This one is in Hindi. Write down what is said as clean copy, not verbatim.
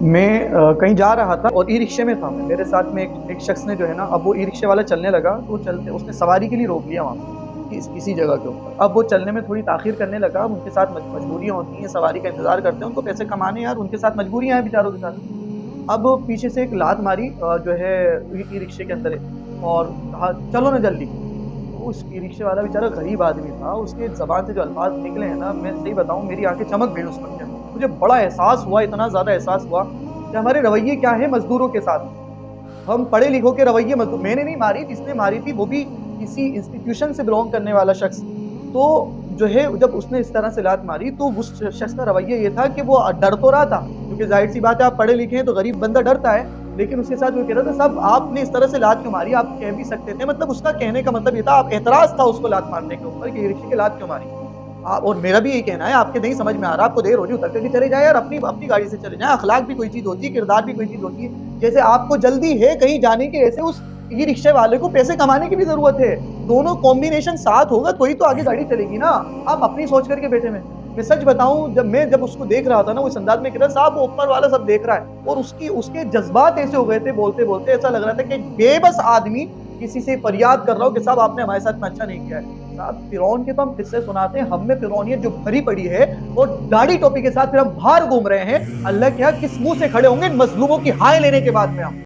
मैं कहीं जा रहा था और ई-रिक्शे में था मैं। मेरे साथ में एक शख्स ने जो है ना, अब वो ई-रिक्शे वाला चलने लगा, तो चलते उसने सवारी के लिए रोक लिया वहाँ पे, किसी जगह के ऊपर। अब वो चलने में थोड़ी ताख़ीर करने लगा, अब उनके साथ मजबूरियाँ होती हैं, सवारी का इंतज़ार करते हैं, उनको पैसे कमाने हैं यार, उनके साथ मजबूरियाँ हैं बेचारों के साथ। अब पीछे से एक लात मारी जो है ई-रिक्शे के अंदर और कहा, "चलो ना जल्दी।" तो उस ई-रिक्शे वाला बेचारा गरीब आदमी था, उसके ज़बान से जो अल्फ़ाज़ निकले हैं ना, मैं सही बताऊँ मेरी आँखें चमक गईं उस वक़्त के अंदर। मुझे बड़ा एहसास हुआ, इतना ज़्यादा एहसास हुआ कि हमारे रवैये क्या हैं मज़दूरों के साथ। हम पढ़े-लिखों के रवैये मज़दूर मैंने नहीं मारी, जिसने मारी थी वो भी किसी इंस्टीट्यूशन से बिलॉन्ग करने वाला शख़्स। तो जो है जब उसने इस तरह से लात मारी तो उस शख़्स का रवैया ये था कि वो डर तो रहा था, क्योंकि ज़ाहिर-सी बात है आप पढ़े-लिखे हैं तो गरीब बंदा डरता है। लेकिन उसके साथ वो कह रहा था, साहब आपने इस तरह से लात क्यों मारी? आप कह भी सकते थे, मतलब उसका कहने का मतलब ये था, आप एतराज़ था उसको लात मारने के ऊपर कि ये रिक्शे की लात क्यों मारी? और मेरा भी यही कहना है, आपके नहीं समझ में आ रहा, आपको देर हो रही है, उतर के चले जाएँ यार, अपनी अपनी गाड़ी से चले जाएँ। अख़लाक भी कोई चीज़ होती है, किरदार भी कोई चीज़ होती है। जैसे आपको जल्दी है कहीं जाने की, ऐसे उस ई-रिक्शे वाले को पैसे कमाने की भी ज़रूरत है। दोनों कॉम्बिनेशन साथ होगा तो ही तो आगे गाड़ी चलेगी ना। आप अपनी सोच करके बैठे हुए हैं। मैं सच बताऊँ, जब उसको देख रहा था ना, वो इस अंदाज़ में कह रहा, साहब वो ऊपर वाला सब देख रहा है, और उसके जज़्बात ऐसे हो गए थे बोलते-बोलते, ऐसा लग रहा था कि एक बेबस आदमी किसी से फरियाद कर रहा हो कि साहब आपने हमारे साथ में अच्छा नहीं किया है। साहब फ़िरौन के तो हम किस्से सुनाते हैं, हम में फ़िरौनियत जो भरी पड़ी है, और दाढ़ी टोपी के साथ फिर हम बाहर घूम रहे हैं। अल्लाह के यहाँ किस मुँह से खड़े होंगे इन मज़लूमों की हाय लेने के बाद में हम।